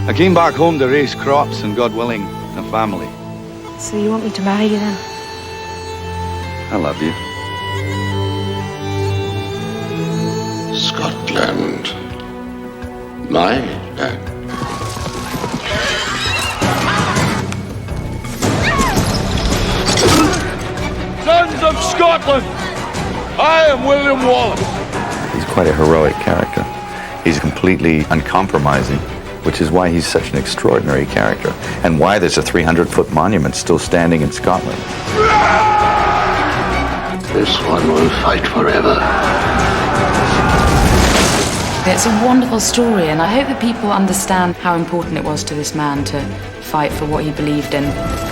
I came back home to raise crops and, God willing, a family. So you want me to marry you then? I love you. Scotland. My land. Sons of Scotland, I am William Wallace. He's quite a heroic character. He's completely uncompromising, which is why he's such an extraordinary character, and why there's a 300-foot monument still standing in Scotland. This one will fight forever. It's a wonderful story, and I hope that people understand how important it was to this man to fight for what he believed in.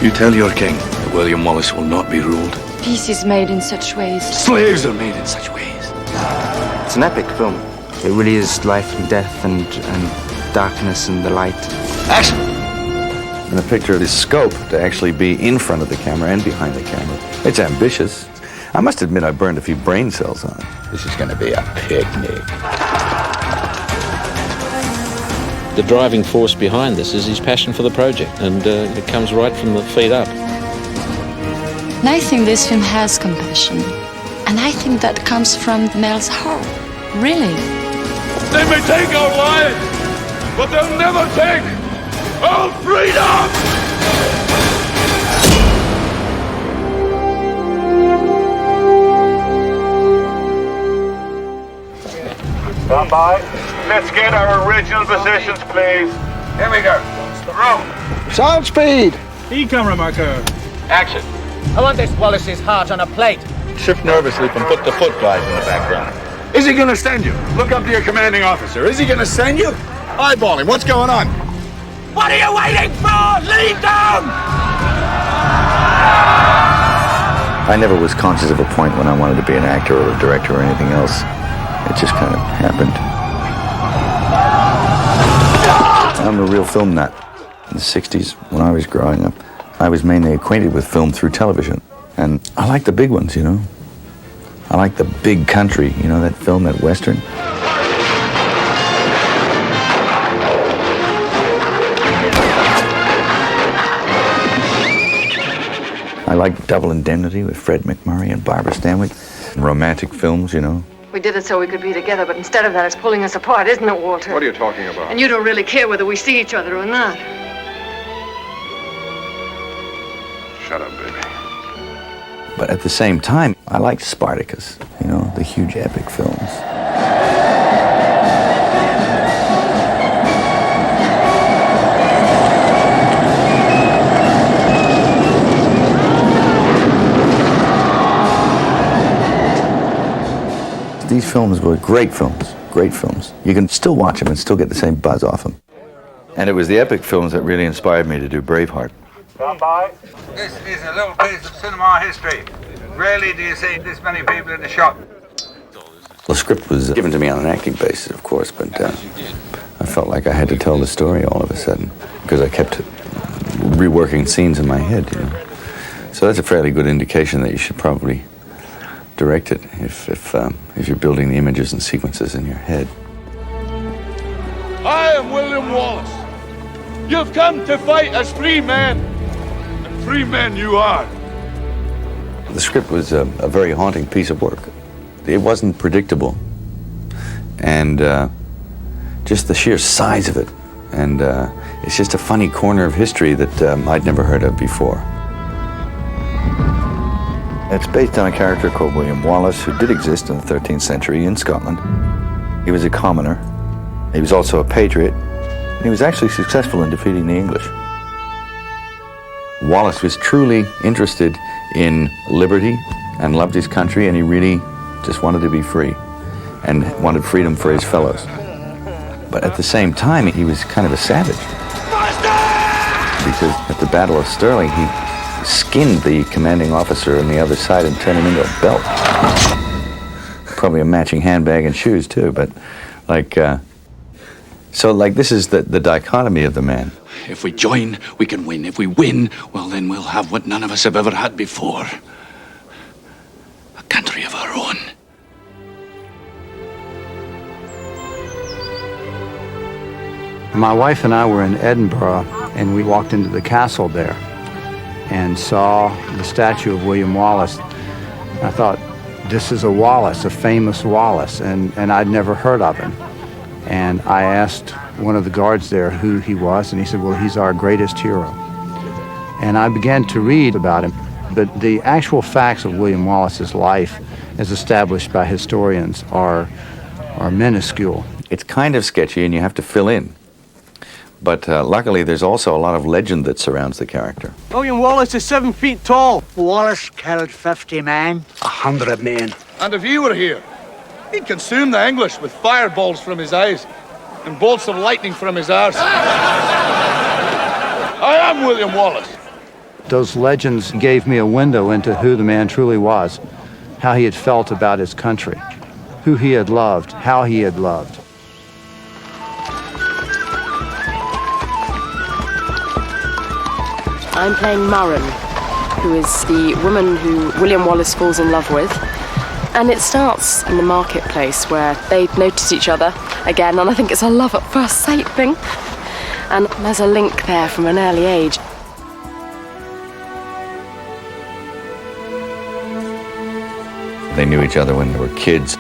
You tell your king that William Wallace will not be ruled. Peace is made in such ways. Slaves are made in such ways. It's an epic film. It really is life and death and darkness and the light. Action! And the picture is scope to actually be in front of the camera and behind the camera. It's ambitious. I must admit I burned a few brain cells on it. This is going to be a picnic. The driving force behind this is his passion for the project, and it comes right from the feet up. And I think this film has compassion. And I think that comes from Mel's heart. Really. They may take our lives, but they'll never take our freedom! Stand by. Let's get our original positions, please. Here we go. Room. Sound speed! E-camera marker. Action. I want this Wallace's heart on a plate. Shift nervously from foot to foot, guys, in the background. Is he gonna send you? Look up to your commanding officer. Is he gonna send you? Eyeball him. What's going on? What are you waiting for? Leave them! I never was conscious of a point when I wanted to be an actor or a director or anything else. It just kind of happened. I'm a real film nut. In the 60s, when I was growing up, I was mainly acquainted with film through television. And I like the big ones, you know. I like the big country, you know, that film, that Western. I like Double Indemnity with Fred MacMurray and Barbara Stanwyck. Romantic films, you know. We did it so we could be together, but instead of that, it's pulling us apart, isn't it, Walter? What are you talking about? And you don't really care whether we see each other or not. Shut up, baby. But at the same time, I liked Spartacus, you know, the huge epic films. These films were great films, great films. You can still watch them and still get the same buzz off them. And it was the epic films that really inspired me to do Braveheart. Stand by. This is a little piece of cinema history. Rarely do you see this many people in the shop. The script was given to me on an acting basis, of course, but I felt like I had to tell the story all of a sudden because I kept reworking scenes in my head, you know. So that's a fairly good indication that you should probably direct it if you're building the images and sequences in your head. I am William Wallace. You've come to fight as free men, and free men you are. The script was a very haunting piece of work. It wasn't predictable, and just the sheer size of it, and it's just a funny corner of history that I'd never heard of before. It's based on a character called William Wallace, who did exist in the 13th century in Scotland. He was a commoner. He was also a patriot. And he was actually successful in defeating the English. Wallace was truly interested in liberty and loved his country, and he really just wanted to be free and wanted freedom for his fellows. But at the same time, he was kind of a savage. Because at the Battle of Stirling, he skinned the commanding officer on the other side and turned him into a belt. Probably a matching handbag and shoes too, but this is the dichotomy of the man. If we join, we can win. If we win, well, then we'll have what none of us have ever had before. A country of our own. My wife and I were in Edinburgh, and we walked into the castle there and saw the statue of William Wallace. I thought, this is a Wallace, a famous Wallace, and I'd never heard of him. And I asked one of the guards there who he was, and he said, well, he's our greatest hero. And I began to read about him, but the actual facts of William Wallace's life, as established by historians, are minuscule. It's kind of sketchy, and you have to fill in. But luckily, there's also a lot of legend that surrounds the character. William Wallace is 7 feet tall. Wallace killed 50 men. 100 men. And if he were here, he'd consume the English with fireballs from his eyes and bolts of lightning from his arse. I am William Wallace. Those legends gave me a window into who the man truly was, how he had felt about his country, who he had loved, how he had loved. I'm playing Murren, who is the woman who William Wallace falls in love with. And it starts in the marketplace where they notice each other again, and I think it's a love at first sight thing. And there's a link there from an early age. They knew each other when they were kids,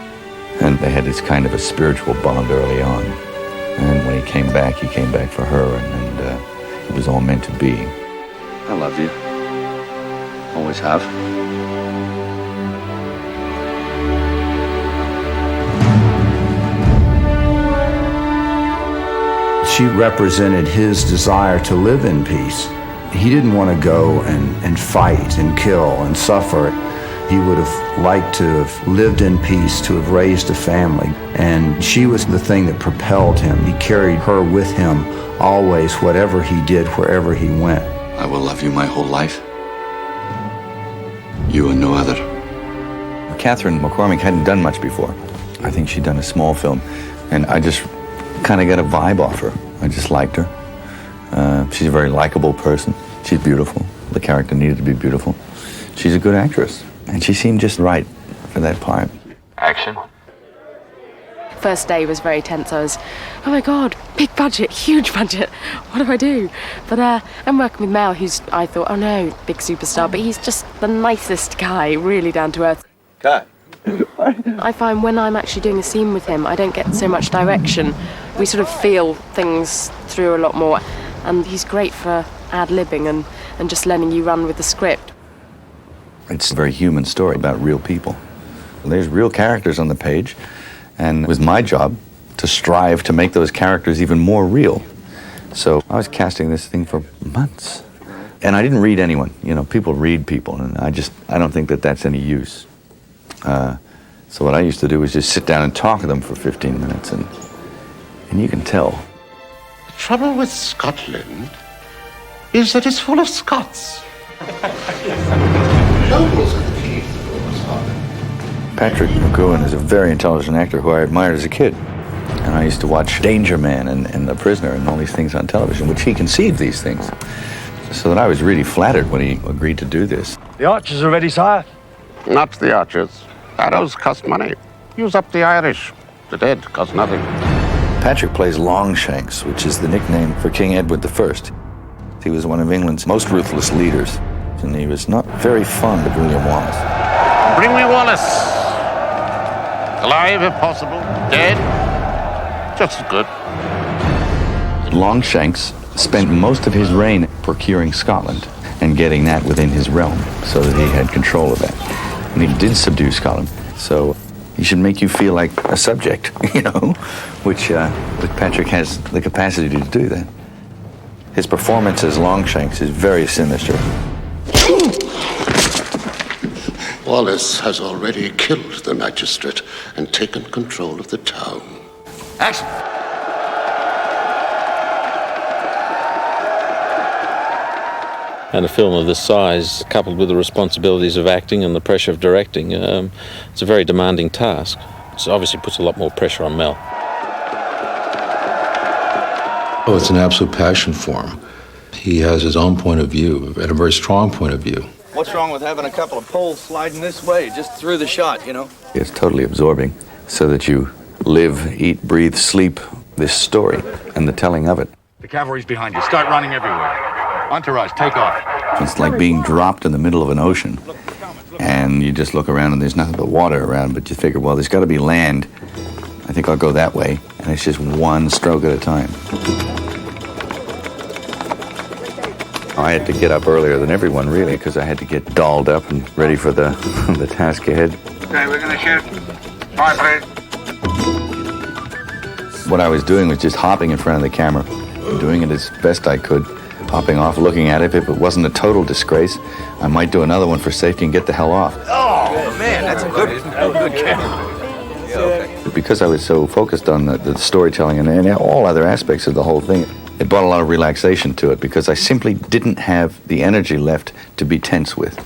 and they had this kind of a spiritual bond early on. And when he came back for her, and it was all meant to be. I love you. Always have. She represented his desire to live in peace. He didn't want to go and fight and kill and suffer. He would have liked to have lived in peace, to have raised a family. And she was the thing that propelled him. He carried her with him always, whatever he did, wherever he went. I will love you my whole life. You and no other. Catherine McCormick hadn't done much before. I think she'd done a small film, and I just kind of got a vibe off her. I just liked her. She's a very likable person. She's beautiful. The character needed to be beautiful. She's a good actress, and she seemed just right for that part. Action. First day was very tense. I was, oh my God, big budget, huge budget. What do I do? But I'm working with Mel, who's, I thought, oh no, big superstar, but he's just the nicest guy, really down to earth. Cut. I find when I'm actually doing a scene with him, I don't get so much direction. We sort of feel things through a lot more, and he's great for ad-libbing and just letting you run with the script. It's a very human story about real people. There's real characters on the page, and it was my job to strive to make those characters even more real. So I was casting this thing for months. And I didn't read anyone. You know, people read people, and I don't think that that's any use. So what I used to do was just sit down and talk to them for 15 minutes, and you can tell. The trouble with Scotland is that it's full of Scots. Nobles are the key to the Roman's heart. Patrick McGowan is a very intelligent actor who I admired as a kid. And I used to watch Danger Man and The Prisoner and all these things on television, which he conceived these things. So that I was really flattered when he agreed to do this. The archers are ready, sire. Not the archers. Arrows cost money. Use up the Irish. The dead cost nothing. Patrick plays Longshanks, which is the nickname for King Edward I. He was one of England's most ruthless leaders, and he was not very fond of William Wallace. Bring me Wallace. Alive, if possible. Dead. Just as good. Longshanks spent most of his reign procuring Scotland and getting that within his realm so that he had control of that. And he did subdue Scotland, so he should make you feel like a subject, you know, which Patrick has the capacity to do that. His performance as Longshanks is very sinister. Wallace has already killed the magistrate and taken control of the town. Action! And a film of this size, coupled with the responsibilities of acting and the pressure of directing, it's a very demanding task. It obviously puts a lot more pressure on Mel. Oh, it's an absolute passion for him. He has his own point of view, and a very strong point of view. What's wrong with having a couple of poles sliding this way, just through the shot, you know? It's totally absorbing, so that you live, eat, breathe, sleep this story and the telling of it. The cavalry's behind you. Start running everywhere. Entourage, take off. It's like being dropped in the middle of an ocean, and you just look around and there's nothing but water around, but you figure, well, there's got to be land. I think I'll go that way, and it's just one stroke at a time. I had to get up earlier than everyone, really, because I had to get dolled up and ready for the task ahead. Okay, we're gonna shoot. Fire, please. What I was doing was just hopping in front of the camera, doing it as best I could, hopping off, looking at it. If it wasn't a total disgrace, I might do another one for safety and get the hell off. Oh, man, that's a good camera. Yeah, okay. Because I was so focused on the storytelling and all other aspects of the whole thing, it brought a lot of relaxation to it because I simply didn't have the energy left to be tense with.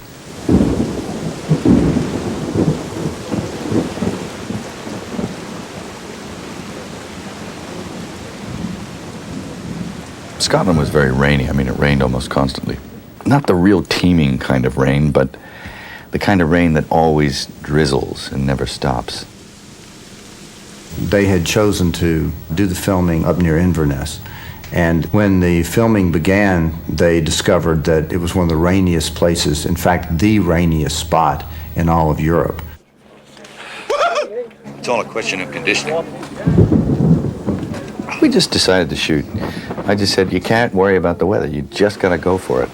Scotland was very rainy. I mean, it rained almost constantly. Not the real teeming kind of rain, but the kind of rain that always drizzles and never stops. They had chosen to do the filming up near Inverness. And when the filming began, they discovered that it was one of the rainiest places, in fact, the rainiest spot in all of Europe. It's all a question of conditioning. We just decided to shoot. I just said, you can't worry about the weather. You just got to go for it.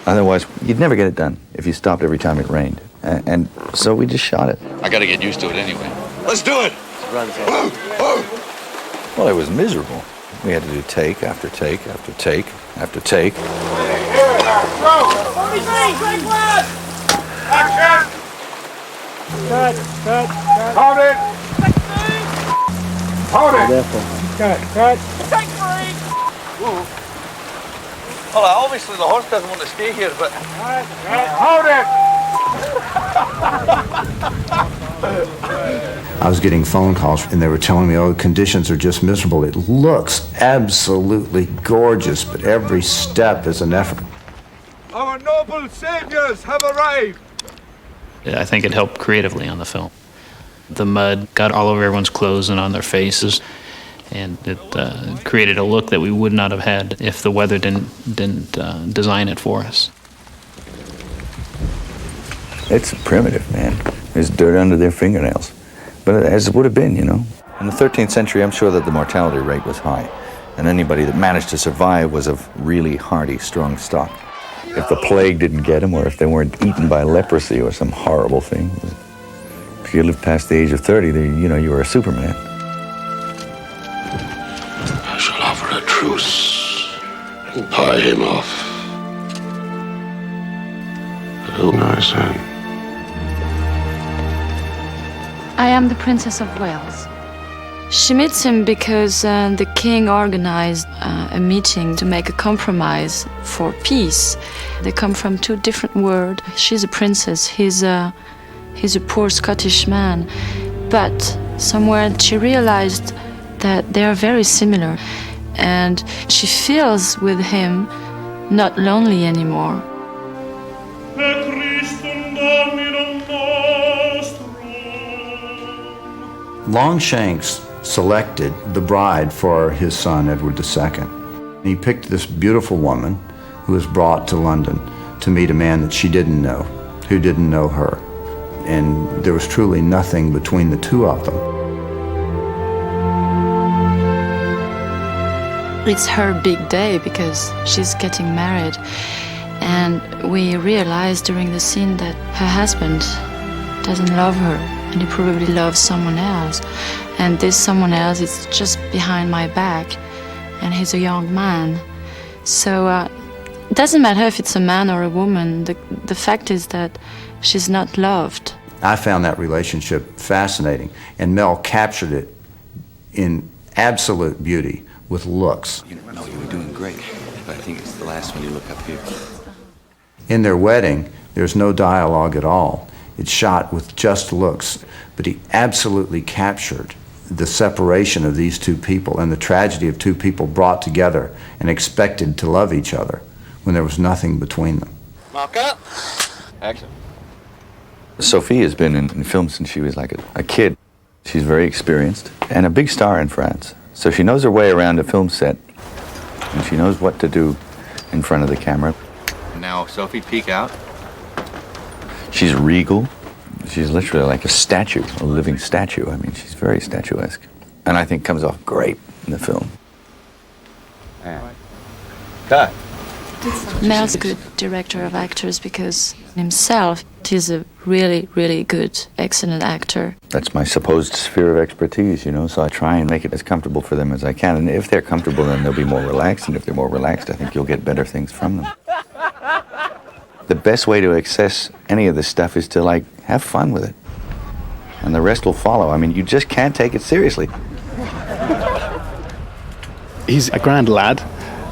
Otherwise, you'd never get it done if you stopped every time it rained. And so we just shot it. I gotta get used to it anyway. Let's do it! Well, it was miserable. We had to do take after take after take after take. Action! Cut. Hold it! Hold it! Cut. Take three! Well, obviously the horse doesn't want to stay here, but... Hold it! I was getting phone calls, and they were telling me, oh, conditions are just miserable. It looks absolutely gorgeous, but every step is an effort. Our noble saviors have arrived! I think it helped creatively on the film. The mud got all over everyone's clothes and on their faces, and it created a look that we would not have had if the weather didn't design it for us. It's primitive, man. There's dirt under their fingernails. But as it would have been, you know. In the 13th century, I'm sure that the mortality rate was high, and anybody that managed to survive was of really hardy, strong stock. If the plague didn't get them, or if they weren't eaten by leprosy or some horrible thing, if you lived past the age of 30, you were a Superman. I shall offer a truce and buy him off. Who knows then? I am the Princess of Wales. She meets him because the king organized a meeting to make a compromise for peace. They come from two different worlds. She's a princess, he's a poor Scottish man. But somewhere she realized that they are very similar, and she feels with him not lonely anymore. Longshanks selected the bride for his son, Edward II. He picked this beautiful woman who was brought to London to meet a man that she didn't know, who didn't know her. And there was truly nothing between the two of them. It's her big day because she's getting married. And we realize during the scene that her husband doesn't love her, and he probably loves someone else. And this someone else is just behind my back, and he's a young man. So it doesn't matter if it's a man or a woman. The fact is that she's not loved. I found that relationship fascinating, and Mel captured it in absolute beauty with looks. You were doing great, but I think it's the last one you look up here. In their wedding, there's no dialogue at all. It's shot with just looks, but he absolutely captured the separation of these two people and the tragedy of two people brought together and expected to love each other when there was nothing between them. Mark up. Action. Sophie has been in film since she was like a kid. She's very experienced and a big star in France. So she knows her way around a film set, and she knows what to do in front of the camera. Now, Sophie, peek out. She's regal. She's literally like a statue, a living statue. I mean, she's very statuesque. And I think comes off great in the film. Cut. Mel's a good director of actors because himself, he's a really, really good, excellent actor. That's my supposed sphere of expertise, you know, so I try and make it as comfortable for them as I can. And if they're comfortable, then they'll be more relaxed. And if they're more relaxed, I think you'll get better things from them. The best way to access any of this stuff is to, like, have fun with it. And the rest will follow. I mean, you just can't take it seriously. He's a grand lad,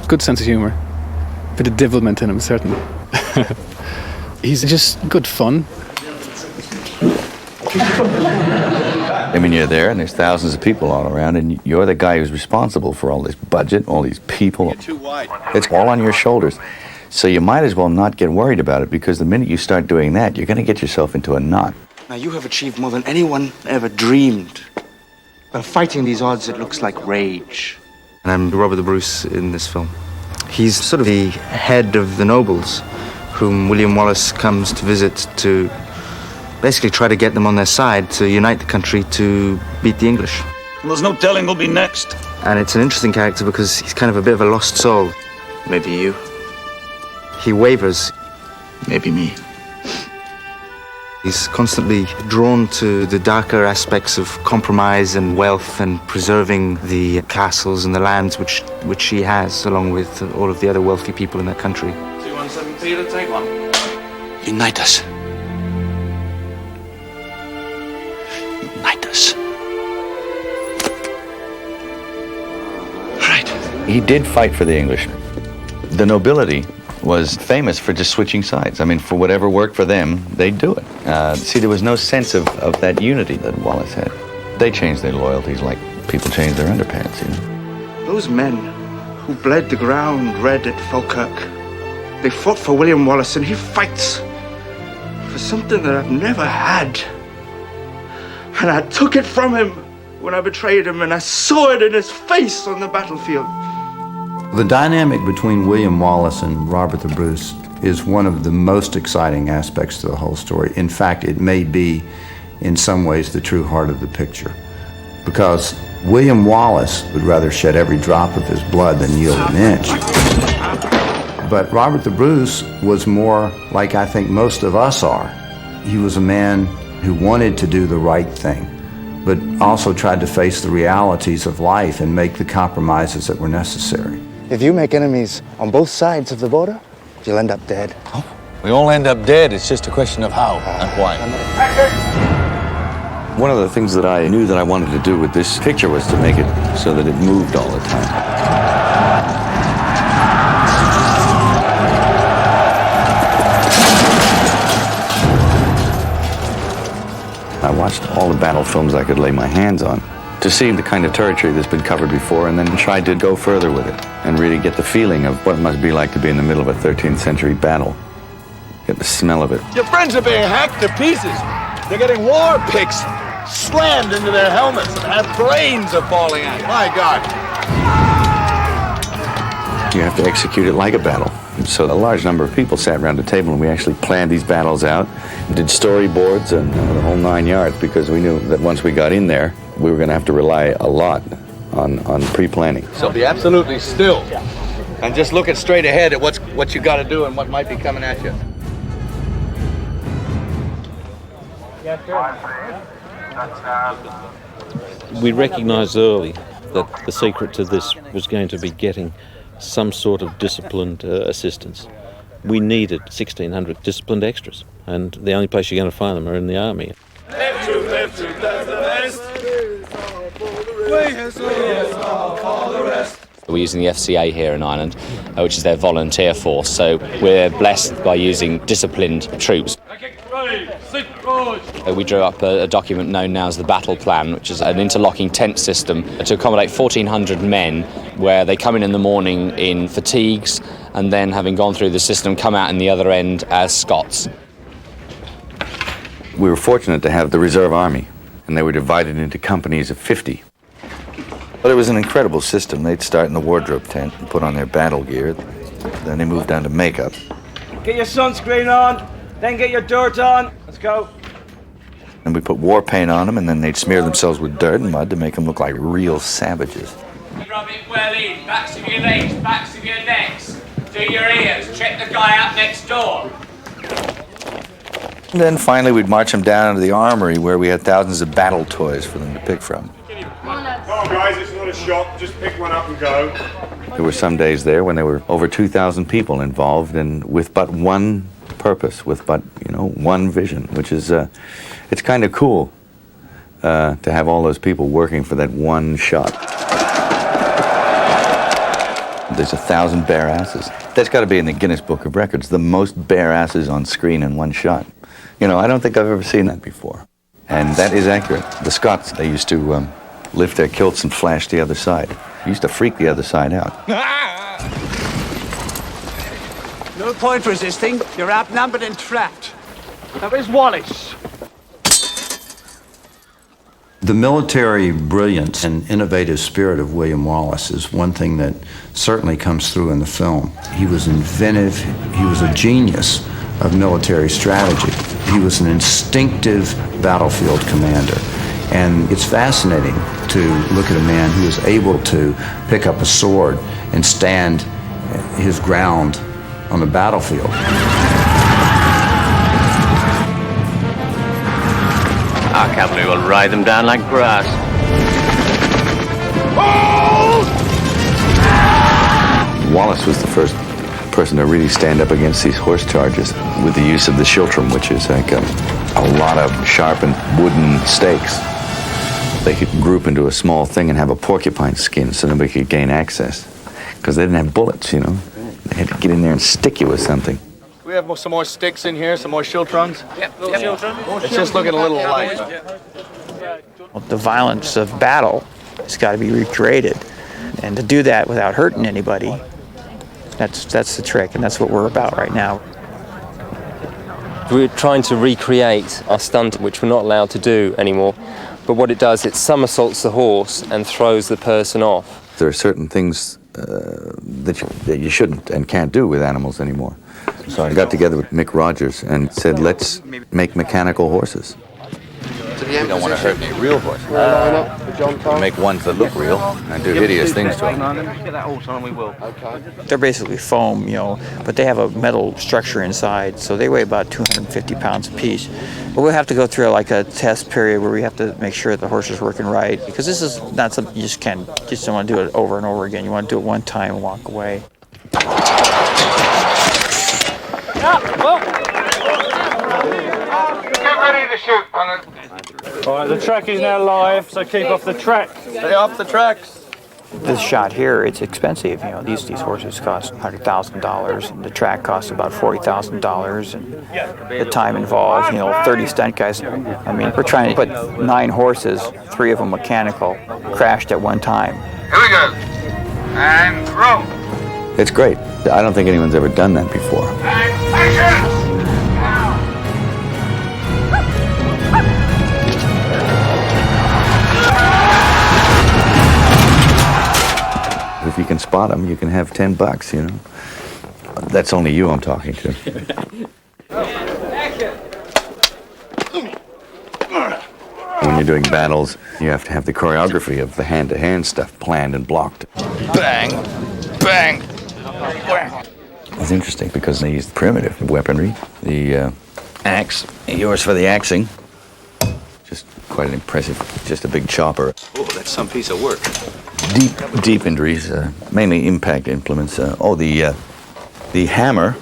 good sense of humour, bit of devilment in him, certainly. He's just good fun. I mean, you're there and there's thousands of people all around and you're the guy who's responsible for all this budget, all these people. It's all on your shoulders. So you might as well not get worried about it, because the minute you start doing that, you're going to get yourself into a knot. Now, you have achieved more than anyone ever dreamed. By fighting these odds, it looks like rage. And I'm Robert the Bruce in this film. He's sort of the head of the nobles, whom William Wallace comes to visit to basically try to get them on their side, to unite the country to beat the English. Well, there's no telling who'll be next. And it's an interesting character because he's kind of a bit of a lost soul. Maybe you. He wavers. Maybe me. He's constantly drawn to the darker aspects of compromise and wealth and preserving the castles and the lands which he has, along with all of the other wealthy people in that country. 217 Peter, take one. Unite us. Unite us. Right. He did fight for the English. The nobility was famous for just switching sides. I mean, for whatever worked for them, they'd do it. See, there was no sense of that unity that Wallace had. They changed their loyalties like people change their underpants, you know. Those men who bled the ground red at Falkirk, they fought for William Wallace, and he fights for something that I've never had. And I took it from him when I betrayed him, and I saw it in his face on the battlefield. The dynamic between William Wallace and Robert the Bruce is one of the most exciting aspects to the whole story. In fact, it may be, in some ways, the true heart of the picture. Because William Wallace would rather shed every drop of his blood than yield an inch. But Robert the Bruce was more like I think most of us are. He was a man who wanted to do the right thing, but also tried to face the realities of life and make the compromises that were necessary. If you make enemies on both sides of the border, you'll end up dead. Oh, we all end up dead. It's just a question of how and why. One of the things that I knew that I wanted to do with this picture was to make it so that it moved all the time. I watched all the battle films I could lay my hands on to see the kind of territory that's been covered before, and then tried to go further with it and really get the feeling of what it must be like to be in the middle of a 13th century battle. Get the smell of it. Your friends are being hacked to pieces. They're getting war picks slammed into their helmets, and their brains are falling out. My God. You have to execute it like a battle. So a large number of people sat around the table, and we actually planned these battles out, did storyboards and the whole 9 yards, because we knew that once we got in there, we were going to have to rely a lot on pre-planning. So be absolutely still and just look straight ahead at what you got to do and what might be coming at you. We recognised early that the secret to this was going to be getting some sort of disciplined assistance. We needed 1,600 disciplined extras, and the only place you're going to find them are in the army. Left to, that's the best. We're using the FCA here in Ireland, which is their volunteer force, so we're blessed by using disciplined troops. We drew up a document known now as the battle plan, which is an interlocking tent system to accommodate 1,400 men, where they come in the morning in fatigues, and then, having gone through the system, come out in the other end as Scots. We were fortunate to have the reserve army, and they were divided into companies of 50. But it was an incredible system. They'd start in the wardrobe tent and put on their battle gear. Then they moved on to makeup. Get your sunscreen on, then get your dirt on. Let's go. And we put war paint on them, and then they'd smear themselves with dirt and mud to make them look like real savages. Rub it well in, backs of your legs, backs of your necks. Do your ears, check the guy up next door. And then finally we'd march them down into the armory where we had thousands of battle toys for them to pick from. Come on, guys, it's not a shop. Just pick one up and go. There were some days there when there were over 2,000 people involved, and with but one purpose, with but, one vision, which is, it's kind of cool to have all those people working for that one shot. There's 1,000 bare asses. That's got to be in the Guinness Book of Records, the most bare asses on screen in one shot. I don't think I've ever seen that before. And that is accurate. The Scots, they used to lift their kilts and flash the other side. It used to freak the other side out. No point resisting. You're outnumbered and trapped. Now where's Wallace? The military brilliance and innovative spirit of William Wallace is one thing that certainly comes through in the film. He was inventive. He was a genius of military strategy. He was an instinctive battlefield commander. And it's fascinating to look at a man who is able to pick up a sword and stand his ground on the battlefield. Our cavalry will ride them down like grass. Wallace was the first person to really stand up against these horse charges with the use of the schiltrum, which is like a lot of sharpened wooden stakes. They could group into a small thing and have a porcupine skin so nobody could gain access. Because they didn't have bullets, They had to get in there and stick you with something. We have some more sticks in here, some more schiltrons. Yep, little children. It's just looking a little light. The violence of battle has got to be recreated. And to do that without hurting anybody, that's the trick, and that's what we're about right now. We're trying to recreate our stunt, which we're not allowed to do anymore. But what it does, it somersaults the horse and throws the person off. There are certain things that you shouldn't and can't do with animals anymore. So I got together with Mick Rogers and said, let's make mechanical horses. We don't want to hurt any real horses. Make ones that look real and do hideous things to them. Get that horse on, we will. Okay. They're basically foam, but they have a metal structure inside, so they weigh about 250 pounds apiece. But we'll have to go through like a test period where we have to make sure the horse is working right, because this is not something you just don't want to do it over and over again. You want to do it one time and walk away. Get ready to shoot, Connor. All right, the track is now live, so keep off the track. Stay off the tracks. This shot here, it's expensive. These horses cost $100,000, and the track costs about $40,000, and the time involved, 30 stunt guys. We're trying to put 9 horses, 3 of them mechanical, crashed at one time. Here we go. And roll. It's great. I don't think anyone's ever done that before. And action! If you can spot them, you can have $10, That's only you I'm talking to. When you're doing battles, you have to have the choreography of the hand-to-hand stuff planned and blocked. Bang! Bang! Bang! It's interesting because they use primitive weaponry. The axe, yours for the axing. Just quite impressive. Just a big chopper. Oh, that's some piece of work. Deep injuries, mainly impact implements. The hammer,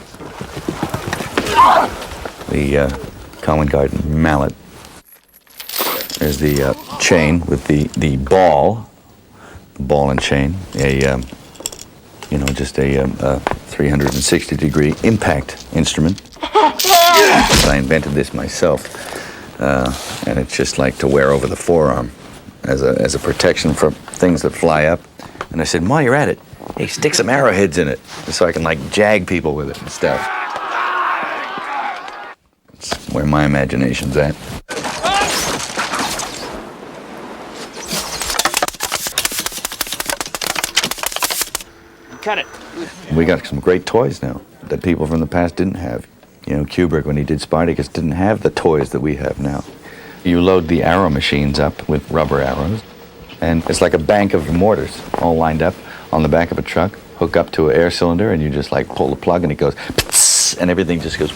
the Common Garden mallet. There's the chain with the ball and chain. Just a 360-degree impact instrument. I invented this myself, and it's just like to wear over the forearm as a protection from things that fly up. And I said, while you're at it, hey, stick some arrowheads in it so I can jag people with it and stuff. That's where my imagination's at. cut it. We got some great toys now that people from the past didn't have. You know, Kubrick, when he did Spartacus, didn't have the toys that we have now. You load the arrow machines up with rubber arrows, and it's like a bank of mortars all lined up on the back of a truck, hook up to an air cylinder, and you just like pull the plug and it goes, and everything just goes.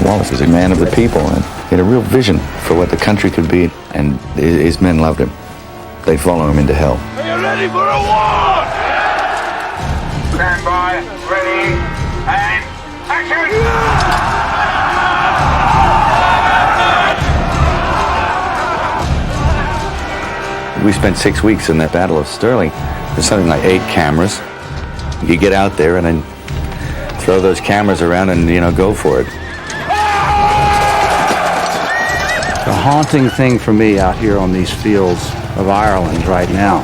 Wallace was a man of the people, and he had a real vision for what the country could be, and his men loved him. They'd follow him into hell. Are you ready for a war? Stand by, ready, and action! We spent 6 weeks in that Battle of Stirling. There's something like 8 cameras. You get out there and then throw those cameras around and, you know, go for it. The haunting thing for me out here on these fields of Ireland right now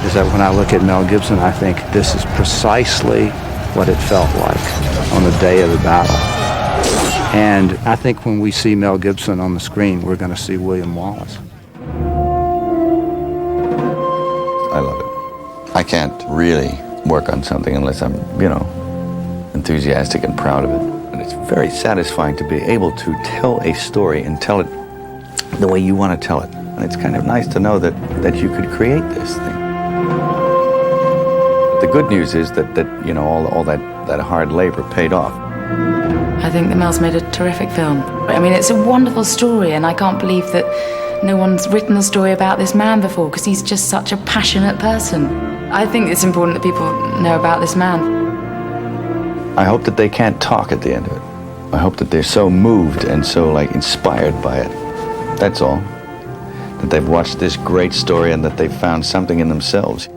is that when I look at Mel Gibson, I think this is precisely what it felt like on the day of the battle. And I think when we see Mel Gibson on the screen, we're going to see William Wallace. I love it. I can't really work on something unless I'm, you know, enthusiastic and proud of it. And it's very satisfying to be able to tell a story and tell it the way you want to tell it. And it's kind of nice to know that you could create this thing. The good news is that you know, all that hard labor paid off. I think that Mel's made a terrific film. I mean, it's a wonderful story, and I can't believe that no one's written a story about this man before, because he's just such a passionate person. I think it's important that people know about this man. I hope that they can't talk at the end of it. I hope that they're so moved and so, like, inspired by it. That's all. That they've watched this great story and that they've found something in themselves.